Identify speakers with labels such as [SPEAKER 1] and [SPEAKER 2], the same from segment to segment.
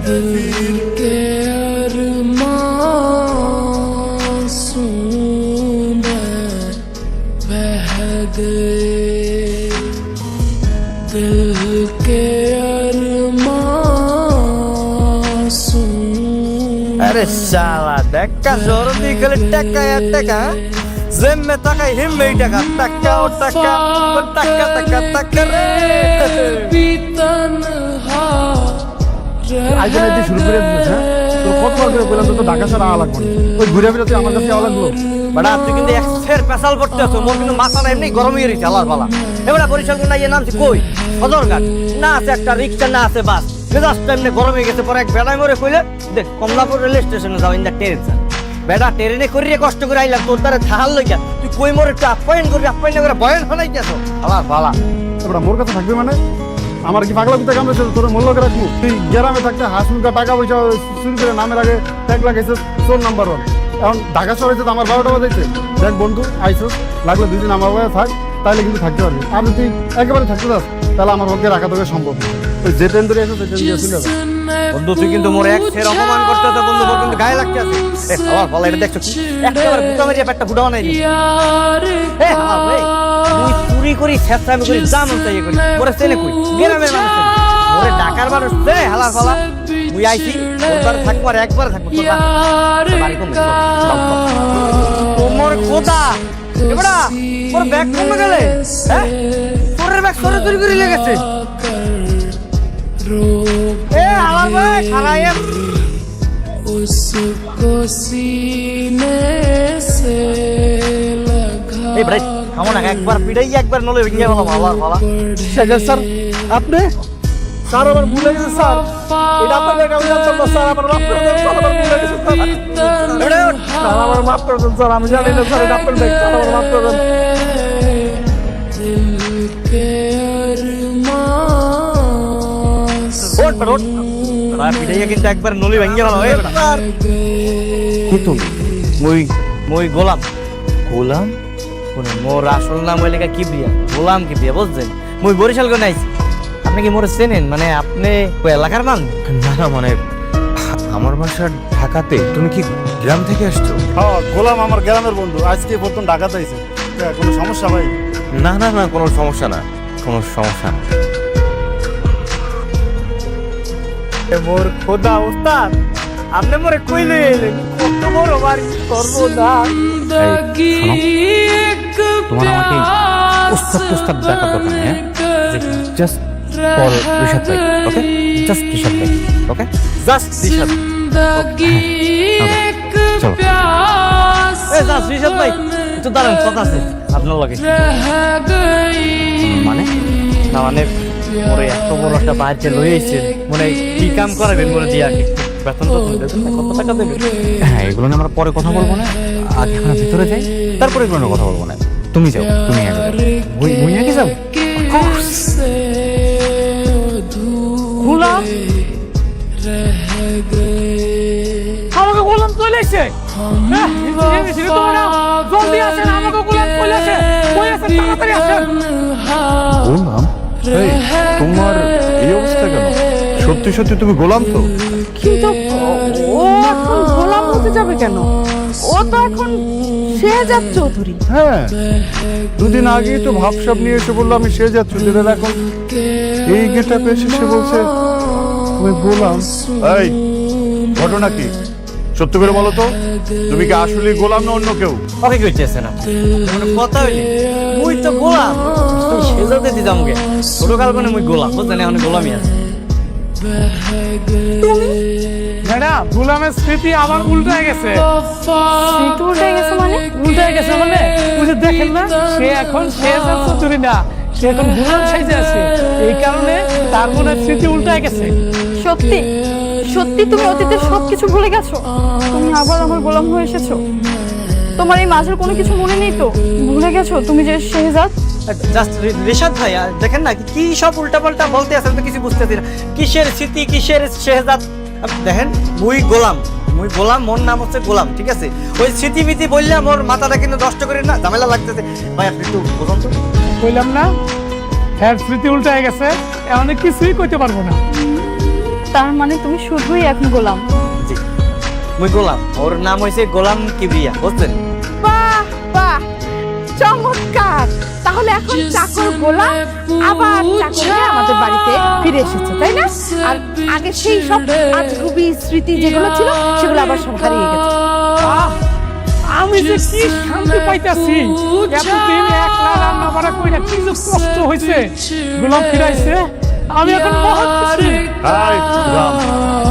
[SPEAKER 1] दिल के अरमासूम बह गए दिल के अरमासूम।
[SPEAKER 2] अरे साला टक्का जोर निकल टक्का या टक्का जिम में टक्का हिम में टक्का टक्का और टक्का टक्का टक्का टक्का रे तन्हा
[SPEAKER 3] আজ রাতে শুরু করে দিয়েছে তো কতবার করে বললাম তো ঢাকা ছাড়া আওয়া লাগবে ওই ঘুরে ফিরে তুই আমার কাছে আওয়া লাগলো
[SPEAKER 2] বড়া তুই কিন্তু এক্সের পেশাল করতে আছো মোর কিন্তু মাথা না এমনি গরম হয়ে গেছে আলার বালা এবারে বরিশাল কোন এই নাম কই সদরঘাট না আছে একটা রিকশা না আছে বাস মেজাজ এমনি গরম হয়ে গেছে পরে এক বেড়াই মরে কইলে দেখ কমলাপুর রেল স্টেশনে যাও ইন দা ট্রেন বেড়া ট্রেনে করিয়ে কষ্ট করে আইলাম তোর দ্বারা থাহাল লইয়া তুই কই মরে একটু আপ্যায়ন করে বয়ান ফলাই গেছো আলার বালা
[SPEAKER 3] এবারে মোর কাছে থাকবে মানে আমার কি পাগলা কুত্তা কামড়েছে তোর মূল্যকে রাখবো তুই গ্রামে থাকতে হাসমুখা টাকা পয়সা চুরি করে নামের আগে ট্যাগ লাগাইছিস চোর নাম্বার 1 এখন ঢাকা শহরে তো আমার 12টা বাজাইছে দেখ বন্ধু আইসোস লাগলে 2 দিন আমার বাড়ি থাক তাহলে কিন্তু থাকতে পারবি আর তুই একেবারে থাকতে চাস তাহলে আমার পক্ষে রাখা তোকে সম্ভব তুই যে ট্রেন ধরে আসো সেই ট্রেন দিয়ে চলে যাবে
[SPEAKER 2] বন্ধু তুই কিন্তু মোর এক্সের অপমান করতেছ বন্ধু মোর কিন্তু গায়ে লাগতে আছে আবার বলা এটা দেখছো কি একেবারে বুকা মারিয়া পেটটা ফুটা বানাই নি আমার ভাই তুই চুরি করি ছেঁচড়ামি করি জানো তাই করি মোরে চেনে কই গ্রামের মানুষ মোরে ঢাকার মানুষ রে হালা ফালা তুই আইছি তোর থাকবো আর একবার থাকবো তোর বাড়ি কম তোমার কোথা এবড়া মোর ব্যাগ কমে গেলে হ্যাঁ তোর ব্যাগ সরে চুরি করে লেগেছে ए हवा में खराये
[SPEAKER 1] उसको सीने से लगा
[SPEAKER 2] ए भाई हमो ना एक बार पिटाई एक बार नले भেঙে গেল মালা মালা
[SPEAKER 3] স্যার আপনি স্যার আমার ভুলে গেছে স্যার এটা আপনাদের কাছে জানতাম না স্যার আমার মাফ করে দেন স্যার আমার ভুলে গেছে স্যার আমার মাফ করে দেন স্যার আমি জানি না স্যার এটা আপনাদের ব্যাগ স্যার আমার মাফ করে দেন
[SPEAKER 1] दिल के
[SPEAKER 2] ওট ওট তারা পিটাইয়া কিন্তু একবার নলি ভেঙে গেল এ কি তুমি মই গোলাম কোনে মোর আসল নাম হইলে কিবরিয়া গোলাম কিবরিয়া বুঝছেন মই বরিশাল কোন আইছি আপনি কি মোর চেনেন মানে আপনি ওই এলাকার মান
[SPEAKER 4] না না মানে আমার বাসা ঢাকাতে তুমি কি গ্রাম থেকে আসছো
[SPEAKER 3] হ্যাঁ গোলাম আমার গ্রামের বন্ধু আজকে প্রথম ঢাকাতে আইছে কোনো সমস্যা ভাই
[SPEAKER 4] না না না কোনো সমস্যা না কোনো সমস্যা না
[SPEAKER 2] মোর খোদা উস্তাদ আপনি মোরে কইলে কত বড় বাড়ি করব না
[SPEAKER 4] তোমার আমাকে উস্তাদ ডাকার দরকার নেই জাস্ট ফর ঋষাদ ভাই ওকে জাস্ট ঋষাদ ভাই ওকে
[SPEAKER 2] জাস্ট ঋষাদ
[SPEAKER 4] চলো
[SPEAKER 2] এ জাস্ট ঋষাদ ভাই একটু দাঁড়ান কথা আছে আপনার লাগে
[SPEAKER 4] মানে
[SPEAKER 2] না মানে মোরে এত বড় একটা বাড়িতে লই আইছেন মনে কি কাম করাবেন মোরে দিয়া বেতন তো কত টাকা দেবেন
[SPEAKER 4] হ্যাঁ এগুলো নিয়ে আমরা পরে কথা বলবো না আগে আমরা ভিতরে যাই তারপরে এগুলো নিয়ে কথা বলবো না তুমি যাও তুমি আগে মুই আগে যাও
[SPEAKER 2] গোলাম আমাকে গোলাম চলে এসে জলদি আসেন আমাকে গোলাম চলে আসে কই আছেন তাড়াতাড়ি আসেন
[SPEAKER 3] গোলাম এই তোমার এই অবস্থা কেন সত্যি সত্যি তুমি গোলাম তো
[SPEAKER 5] কিন্তু ও এখন গোলাম হতে যাবে কেন ও তো এখন শেহজাদ চৌধুরী
[SPEAKER 3] হ্যাঁ দুদিন আগেই তো ভাবসাব নিয়ে এসে বললো আমি সে যাচ্ছি দিনের এখন এই গেটআপে এসে সে বলছে আমি গোলাম এই ঘটনা কি সত্য করে বলো তো তুমি কি আসলে গোলাম না অন্য কেউ
[SPEAKER 2] ওকে কইতেছে না মানে কথা হইলে মুই তো গোলাম তুই সেজতে দিতাম গে ছোটকাল কোনে মুই গোলাম বুঝছেন এখন গোলামই আছে
[SPEAKER 6] ম্যাডাম গোলামের স্মৃতি আবার উল্টায় গেছে
[SPEAKER 5] স্মৃতি উল্টায় গেছে মানে
[SPEAKER 6] উল্টায় গেছে মানে ওই যে দেখেন না সে এখন শেহজাদ চৌধুরী না সে এখন গোলাম সাইজে আছে এই কারণে তার মনে স্মৃতি উল্টায় গেছে
[SPEAKER 5] সত্যি সত্যি তুমি অতীতের সবকিছু ভুলে গেছো তুমি আবার আমার গোলাম হয়ে এসেছো তোমার এই মাঝের কোনো কিছু মনে নেই তো ভুলে গেছো তুমি যে শেহজাদ
[SPEAKER 2] জাস্ট ঋষাদ ভাই দেখেন না কি সব উল্টাপাল্টা বলতে আছেন তো কিছু বুঝতেছি না কিসের স্মৃতি কিসের শেহজাদ দেখেন মুই গোলাম মোর নাম হচ্ছে গোলাম ঠিক আছে ওই স্মৃতিমিতি বললে মোর মাথাটা কিন্তু নষ্ট করে না ঝামেলা লাগতেছে ভাই আপনি একটু বোঝান তো
[SPEAKER 6] কইলাম না হ্যাঁ স্মৃতি উল্টায় গেছে এখন কিছুই কইতে পারবো না
[SPEAKER 5] তার মানে তুমি শুধুই এখন গোলাম।
[SPEAKER 2] জি মুই গোলাম, ওর নাম হয়েছে গোলাম কিবরিয়া, বুঝছেন?
[SPEAKER 5] বাহ বাহ, চমৎকার। তাহলে এখন চাকর গোলাম আবার চাকর হয়ে আমাদের বাড়িতে ফিরে এসেছে, তাই না? আর আগে সেই সব আজগুবি স্মৃতি যেগুলো ছিল সেগুলো আবার সব হারিয়ে গেছে।
[SPEAKER 6] আহ, আমি যে কি শান্তি পাইতাছি, এতদিন একলা রান্না বাড়া কইরা কি যে কষ্ট হইছে, গোলাম ফিরাইছে, আমি এখন মহা খুশি।
[SPEAKER 3] হাই রাম,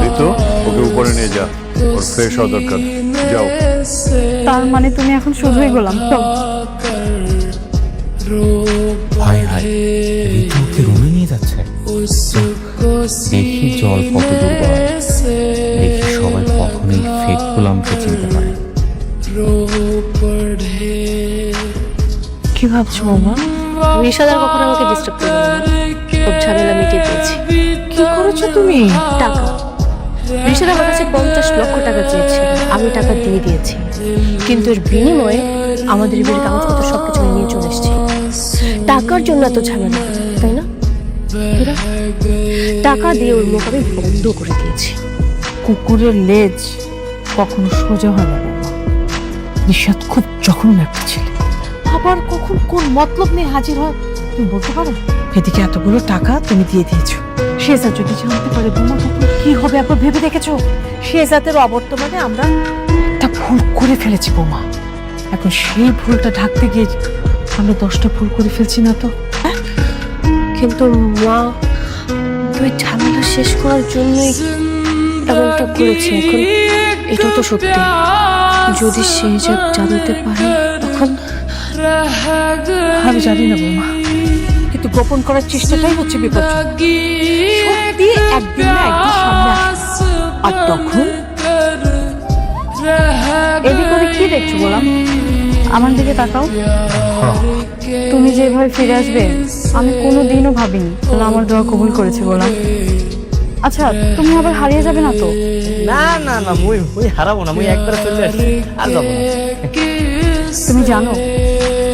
[SPEAKER 3] এই তো ওকে উপরে নিয়ে যা, ওর ফ্রেশ হওয়া দরকার। যাও।
[SPEAKER 5] তার মানে তুমি এখন শুধুই গোলাম। চল।
[SPEAKER 4] হাই হাই, ঋতু ওকে রুমে নিয়ে যাচ্ছে। দেখি জল কত দূর গড়ায়, দেখি সবাই কখনোই ফেক গোলামকে চিনতে পারে।
[SPEAKER 5] কি ভাবছো মামা?
[SPEAKER 7] রিশাদার কখনো আমাকে ডিস্টার্ব করবে না, সব ঝামেলা মিটিয়ে দিয়েছি।
[SPEAKER 5] কি করেছো তুমি?
[SPEAKER 7] টাকা, রিশাদ আমার কাছে 50 লক্ষ টাকা চেয়েছিল, আমি টাকা দিয়ে দিয়েছি, কিন্তু এর বিনিময়ে আমাদের বিয়ের কাগজপত্র সবকিছু নিয়ে চলে এসেছি। টাকার জন্য এত ঝামেলা, তাই না? এরা টাকা দিয়ে ওর মুখ আমি বন্ধ করে দিয়েছি।
[SPEAKER 8] কুকুরের লেজ কখনো সোজা হয় না বৌমা। নিশাদ খুব জঘন্য একটা ছেলে, আবার কখন কোন মতলব নিয়ে হাজির হয় তুমি বলতে পারো? এদিকে এতগুলো টাকা তুমি দিয়ে দিয়েছো, শেজাদ যদি জানতে পারে বৌমা তখন কি হবে একবার ভেবে দেখেছো? শেজাদের অবর্তমানে আমরা একটা ভুল করে ফেলেছি বৌমা, এখন সেই ভুলটা ঢাকতে গিয়ে আমরা 10টা ভুল করে ফেলছি না তো?
[SPEAKER 7] কিন্তু মা, তুই ঝামেলা শেষ করার জন্যই এমনটা করেছি। এখন এটা তো সত্যি, যদি শেজাদ জানতে পারে তখন
[SPEAKER 8] আমি জানি না বৌমা, কিন্তু গোপন করার চেষ্টাটাই হচ্ছে বিপজ্জনক। সত্যি একদিন না একদিন সামনে আসবে, আর তখন
[SPEAKER 5] এদিক ওদিক কি দেখছো গোলাম? আমার দিকে তাকাও। তুমি যেভাবে ফিরে আসবে আমি কোনোদিনও ভাবিনি। তাহলে আমার দোয়া কবুল করেছে গোলাম। আচ্ছা, তুমি আবার হারিয়ে যাবে না তো?
[SPEAKER 2] না না না, মুই মুই হারাবো না, মুই একবার চলে আসছি, আর যাবো না।
[SPEAKER 5] তুমি জানো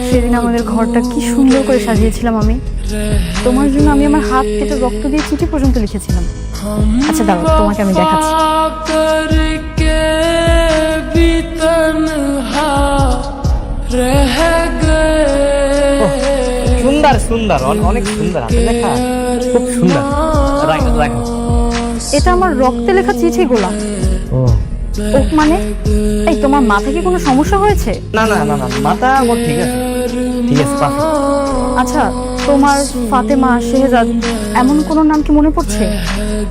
[SPEAKER 5] সেদিন আমাদের ঘরটা কি সুন্দর করে সাজিয়েছিলাম আমি? তোমার জন্য আমি আমার হাত কেটে রক্ত দিয়ে চিঠি পর্যন্ত লিখেছিলাম। আচ্ছা দাঁড়াও, তোমাকে আমি দেখাচ্ছি।
[SPEAKER 1] करके भी तन्हा रह गए।
[SPEAKER 2] সুন্দর সুন্দর, অনেক সুন্দর হাতে লেখা, খুব সুন্দর। রাখো রাখো।
[SPEAKER 5] এটা আমার রক্তে লেখা চিঠি গোলাম।
[SPEAKER 2] ও
[SPEAKER 5] ও মানে, এই তোমার মাথায় কি কোনো সমস্যা হয়েছে?
[SPEAKER 2] না না না না, মাথা আমার ঠিক আছে, ঠিক আছে পারফেক্ট।
[SPEAKER 5] আচ্ছা, তোমার ফাতেমা, শেহজাদ এমন কোনো নাম কি মনে পড়ছে?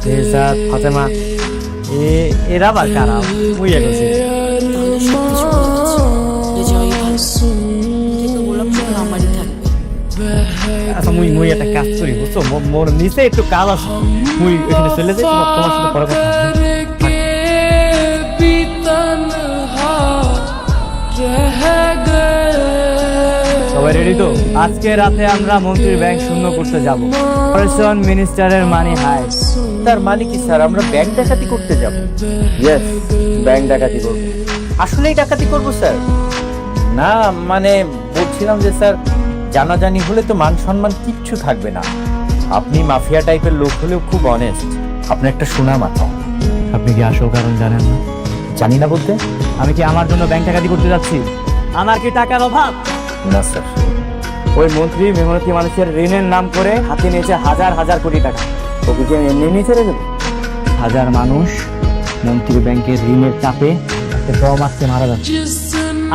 [SPEAKER 2] শেহজাদ, ফাতেমা, এরা আবার কারা? মুই এগোছি। আচ্ছা মুই মুই একটা কাজ করি, বুঝছো? মোর নিচে একটু কাজ আছে, মুই এখানে চলে যাই, তোমার সাথে পরে কথা হবে।
[SPEAKER 1] भी तन्हा रह गए।
[SPEAKER 2] সবাই রেডি তো? আজকে রাতে আমরা মন্ত্রীর ব্যাংক শূন্য করতে যাব। অপারেশন মিনিস্টারের মানি হাই।
[SPEAKER 4] তার মানে কি স্যার, আমরা ব্যাংক ডাকাতি করতে যাব?
[SPEAKER 2] ইয়েস, ব্যাংক ডাকাতি করব।
[SPEAKER 4] আসলেই ডাকাতি করব স্যার? না মানে বলছিলাম যে স্যার, জানাজানি হলে তো মান সম্মান কিচ্ছু থাকবে না। আপনি মাফিয়া টাইপের লোক হলেও খুব অনেস্ট, আপনার একটা সুনাম আছে।
[SPEAKER 2] আপনি কি আসল কারণ জানেন না?
[SPEAKER 4] জানি না বলতে?
[SPEAKER 2] আমি কি আমার জন্য ব্যাংক ডাকাতি করতে যাচ্ছি? আমার কি টাকার অভাব?
[SPEAKER 4] না স্যার।
[SPEAKER 2] ওই মন্ত্রী মেহনতি মানুষের ঋণের নাম করে হাতে নিয়েছে হাজার হাজার কোটি টাকা। ওকে কি আমি এমনি এমনি ছেড়ে দেবো? হাজার মানুষ মন্ত্রী ব্যাংকের ঋণের চাপে দম আটকে মারা যাচ্ছে।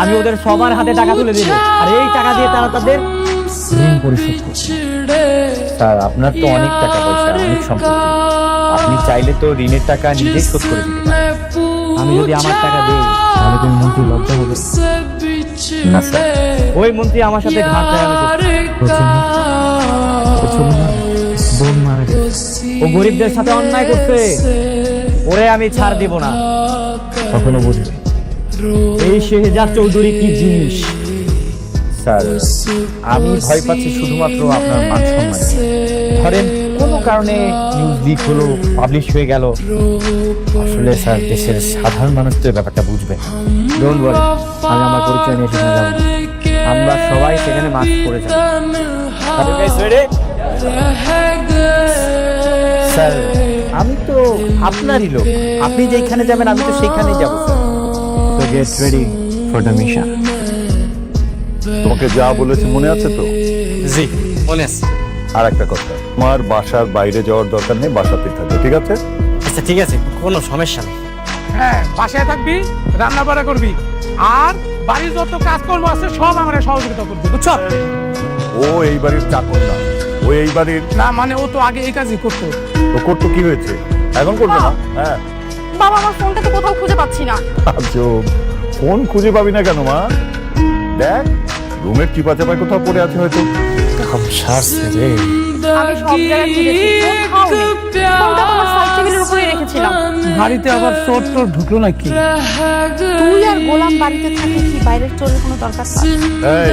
[SPEAKER 2] আমি ওদের সবার হাতে টাকা তুলে দিব, আর এই টাকা দিয়ে তারা তাদের ঋণ পরিশোধ করবে।
[SPEAKER 4] স্যার আপনার তো অনেক টাকা পয়সা, অনেক সম্পত্তি, আপনি চাইলে তো ঋণের টাকা নিজেই শোধ করে দিতে পারেন।
[SPEAKER 2] আমি যদি আমার টাকা দিই তাহলে তুমি মন্ত্রী লজ্জা হবে
[SPEAKER 4] না স্যার।
[SPEAKER 2] ওই মন্ত্রী আমার সাথে ঘাট বোন মারা গেছে, ও গরিবদের সাথে অন্যায় করছে, ওরে আমি ছাড় দিব না। কখনো বুঝবে এই শেহজাদ চৌধুরী কি জিনিস।
[SPEAKER 4] স্যার আমি ভয় পাচ্ছি শুধুমাত্র আপনার মান সম্মান। ধরেন কোনো কারণে নিউজ লিক হলো, পাবলিশ হয়ে গেল, আসলে স্যার দেশের সাধারণ মানুষ তো এই ব্যাপারটা বুঝবে।
[SPEAKER 2] ডোন্ট ওয়ারি, আমি আমার পরিচয় নিয়ে সেখানে যাবো, আমরা সবাই সেখানে মাস্ক পরে যাবো।
[SPEAKER 4] স্যার আমি তো আপনারই লোক, আপনি যেখানে যাবেন আমি তো সেইখানেই যাব sir. So get ready for the mission.
[SPEAKER 9] তোমাকে যা বলেছি মনে আছে তো?
[SPEAKER 2] জি মনে আছে।
[SPEAKER 9] আর একটা কথা, তোমার বাসার বাইরে যাওয়ার দরকার নেই, বাসাতেই থাকবে, ঠিক আছে?
[SPEAKER 2] আচ্ছা ঠিক আছে, কোনো সমস্যা নেই।
[SPEAKER 6] হ্যাঁ, বাসায় থাকবি, রান্না বাড়া করবি, আর বাড়ির যত কাজকর্ম আছে সব আমরা সহযোগিতা করবি, বুঝছো?
[SPEAKER 9] ও এই বাড়ির চাকর না, ও এই বাড়ির।
[SPEAKER 6] না মানে ও তো আগে এই কাজই করতো।
[SPEAKER 9] তো করতো, কি হয়েছে? এখন করবে না? হ্যাঁ।
[SPEAKER 5] বাবা আমার ফোনটা তো কোথাও খুঁজে পাচ্ছি না।
[SPEAKER 9] আজব, ফোন খুঁজে পাবি না কেন মা? দেখ, রুমের টিপা চাপায় কোথাও পড়ে আছে হয়তো।
[SPEAKER 5] আমি সব জায়গায় খুঁজেছি, কোথাও নেই। ফোনটা তোমার সাইড টেবিলের উপরে রেখেছিলাম।
[SPEAKER 6] বাড়িতে আবার চোর টোর ঢুকলো নাকি?
[SPEAKER 5] তুই আর গোলাম বাড়িতে থাকে কি বাইরের চোরের কোনো দরকার নেই।
[SPEAKER 9] এই,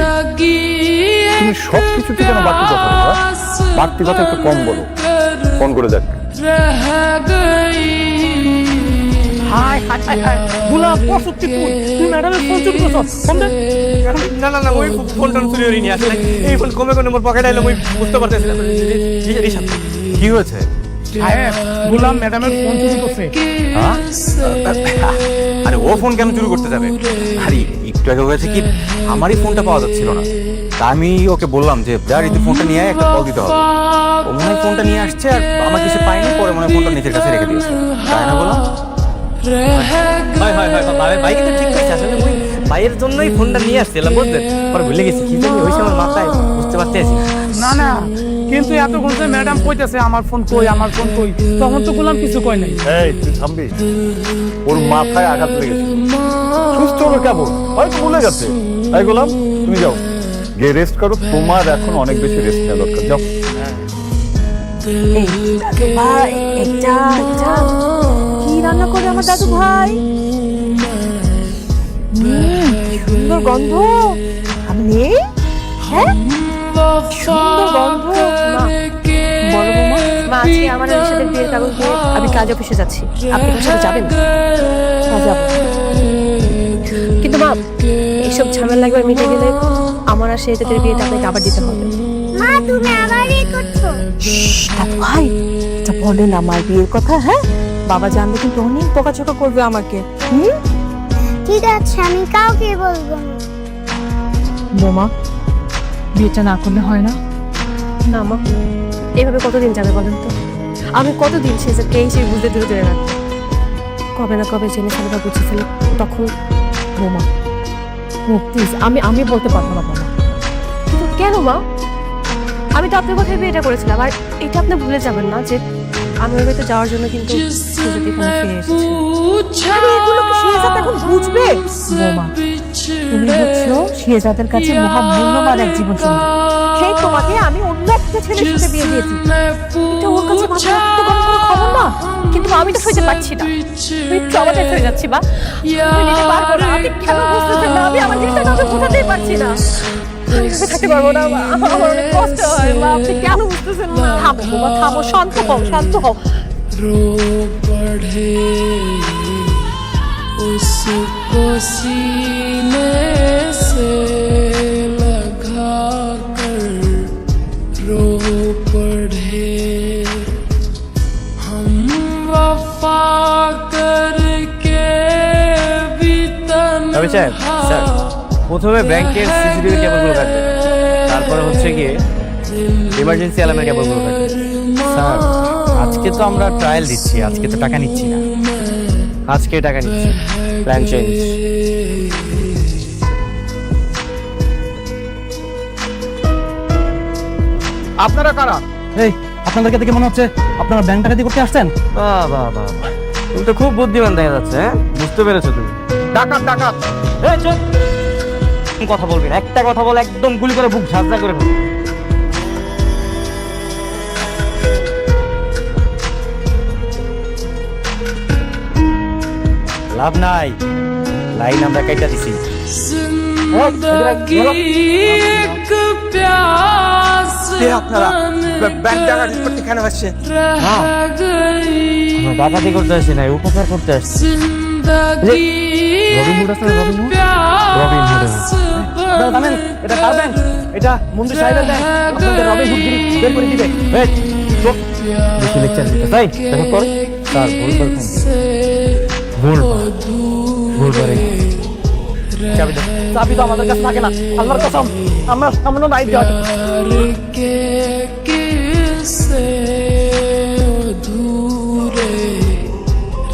[SPEAKER 9] তুমি সব কিছুতে কেন বাড়তি কথা বলো? বাড়তি কথা একটু কম বলো। ফোন করে দেখ।
[SPEAKER 6] হাই হাই হাই হাই, গোলাম পশুত্তি তুই ম্যাডামের ফোন চুরি করছস। ফোন দে।
[SPEAKER 2] না না না, ওই ফোন টোন চুরি করিনি আসলে। এই ফোন কমে কমে মোর পকেটে এলো, আমি বুঝতে পারতেছি না।
[SPEAKER 9] কি হয়েছে?
[SPEAKER 6] সাহেব, গোলাম ম্যাডামের ফোন চুরি করছে।
[SPEAKER 10] আরে ও ফোন কেন চুরি করতে যাবে? আরে একটু আগে হয়েছে কি, আমারই ফোনটা পাওয়া যাচ্ছিল না, তা আমি ওকে বললাম যে যা রীতি ফোনটা নিয়ে আয়, একটা কল দিতে হবে। ও মনে হয় ফোনটা নিয়ে আসছে আর আমার কিছু পাইনি, পরে মনে হয় ফোনটা নিজের কাছে রেখে দিয়েছে, তাই না বললাম?
[SPEAKER 2] হয় হয় হয়, ভাই কিন্তু ঠিক করেছে। আসলে ওই ভাইয়ের জন্যই ফোনটা নিয়ে আসছিলাম, বুঝলেন? পরে ভুলে গেছি কি জানি হয়েছে আমার মাথায়, বুঝতে পারতেছি না।
[SPEAKER 6] না না, কিন্তু এতক্ষণ যে ম্যাডাম কইতেছে আমার ফোন কই, আমার ফোন কই, তখন তো গোলাম কিছু কয় নাই।
[SPEAKER 9] এই তুই থামবি? ওর মাথায় আঘাত লেগেছে, সুস্থ হলো কেমন, হয়তো ভুলে গেছে। তাই গোলাম, তুমি যাও গিয়ে রেস্ট করো, তোমার এখন অনেক বেশি রেস্ট নেওয়া দরকার, যাও।
[SPEAKER 8] দাদু ভাই, এটা কি রান্না করে আমার দাদু ভাই? সুন্দর গন্ধ। আমি নেই? হ্যাঁ, সুন্দর গন্ধ।
[SPEAKER 7] বলো বৌমা, মা আজকে আমার আর সাথে বিয়ের কাগজ নিয়ে আমি কাজ অফিসে যাচ্ছি, আপনি কি সাথে যাবেন?
[SPEAKER 8] হ্যাঁ, যাবো।
[SPEAKER 7] কিন্তু মা, এইসব ঝামেলা একবার মিটে গেলে আমার আর সেটাদের বিয়েটা আপনাকে আবার দিতে হবে।
[SPEAKER 11] মা তুমি আবার এই করছো?
[SPEAKER 8] দাদু ভাই, এটা বলেন আমার বিয়ের কথা। হ্যাঁ, বাবা জানলে কিন্তু অনেক বকাঝকা করবে আমাকে।
[SPEAKER 11] ঠিক আছে, আমি কাউকে বলবো না।
[SPEAKER 8] বোমা, বিয়েটা না করলে হয় না?
[SPEAKER 7] না মা, এভাবে কতদিন যাবে বলেন তো? আমি কতদিন সেজাদকে এই সেই বুঝতে দূরে দূরে রাখবো? কবে না কবে জেনে ফেলে বা বুঝে ফেলে, তখন
[SPEAKER 8] বোমা প্লিজ, আমি বলতে পারবো না বোমা।
[SPEAKER 7] কিন্তু কেন মা? আমি তো আপনার কথাই বিয়েটা করেছিলাম, আর এটা আপনি ভুলে যাবেন না যে আমি ওই বাড়িতে যাওয়ার জন্য কিন্তু সেজাদ এখানে ফিরে এসেছি।
[SPEAKER 8] আরে এগুলো কি শেহজাদ এখন বুঝবে? বোমা, তুমি হচ্ছো শেহজাদের কাছে মহামূল্যবান এক জীবন সঙ্গী। সেই তোমাকে আমি অন্য একটা ছেলের সাথে বিয়ে দিয়েছি, এটা ওর কাছে মাথা রাখতে কোনো খবর না।
[SPEAKER 7] কিন্তু মা, আমি তো সইতে পারছি না, আমি ট্রমাটাইজ হয়ে যাচ্ছি মা। আমি নিতে পারবো না, আপনি কেন বুঝতেছেন না? আমি আমার জিনিসটা কাউকে বোঝাতেই পারছি না। আমি এভাবে থাকতে পারবো না মা, আমার অনেক কষ্ট হয় মা, আপনি কেন বুঝতেছেন না?
[SPEAKER 8] থামো বোমা, থামো, শান্ত হও, শান্ত হও।
[SPEAKER 1] रो बढ़े उसको सीने से लगा कर रो पड़े हम वफा करके भी
[SPEAKER 2] তবে স্যার, প্রথমে ব্যাংকের সিসিটিভি কেবলগুলো কাটবে, তারপরে হচ্ছে গিয়ে ইমার্জেন্সি অ্যালার্মের কেবলগুলো কাটবে।
[SPEAKER 4] স্যার, আজকে তো আমরা ট্রায়াল দিচ্ছি, আজকে তো টাকা নিচ্ছি না।
[SPEAKER 2] আজকে টাকা নিচ্ছি, প্ল্যান চেঞ্জ।
[SPEAKER 6] আপনারা কারা? এই, আপনাদেরকে দেখে মনে হচ্ছে আপনারা ব্যাংক ডাকাতি করতে আসছেন।
[SPEAKER 2] বাহ বাহ বাহ, তুমি তো খুব বুদ্ধিমান দেখা যাচ্ছে। হ্যাঁ, বুঝতে পেরেছো তুমি।
[SPEAKER 6] ডাকাত ডাকাত।
[SPEAKER 2] এই চুপ, কথা বলবি না, একটা কথা বলে একদম গুলি করে বুক ঝাঁঝরা করে ফেলবো।
[SPEAKER 4] লাভ নাই, লাইন আমরা কাইটা দিছি।
[SPEAKER 1] जिंदगी एक प्यास
[SPEAKER 10] আপনারা ব্যাংক ডাকাতি করতে কেন আসছে?
[SPEAKER 1] रह गई
[SPEAKER 2] আমরা ডাকাতি করতে আসছি না, উপকার করতে আসছি।
[SPEAKER 1] जिंदगी
[SPEAKER 6] রবিনহুড আছে না, রবিনহুড?
[SPEAKER 1] प्यास
[SPEAKER 6] আপনারা জানেন এটা কার ব্যাংক? এটা মন্ত্রী সাহেবের ব্যাংক। আপনাদের রবিনহুড গিরি বের করে দিবে।
[SPEAKER 2] এই, চুপ। বেশি লেকচার দিতে তাই দেখো পরে
[SPEAKER 4] স্যার বলবার কোন
[SPEAKER 2] ভুলবারে চাবি দাও। চাবি তো আমাদের কাছে থাকে না, আল্লাহর কসম আমার সামনে নাই দেওয়া।
[SPEAKER 1] के किस्से अधूरे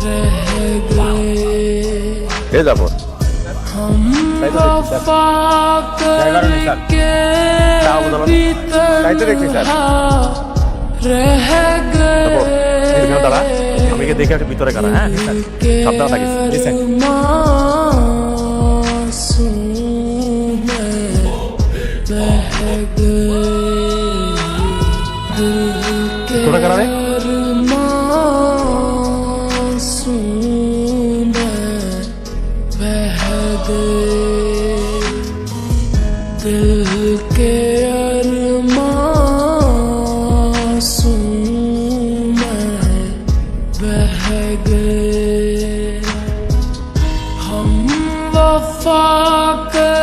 [SPEAKER 1] रह गए
[SPEAKER 9] এ যাবো
[SPEAKER 1] वफा करके भी तन्हा रह गए
[SPEAKER 10] দাঁড়া আমি দেখে একটা ভিতরে কারা। হ্যাঁ সাবধান থাকিস।
[SPEAKER 1] मासूम बह गए
[SPEAKER 10] তোরা কারা রে?
[SPEAKER 1] मासूम बह गए दिल के अरमासूम बह गए हम वफा कर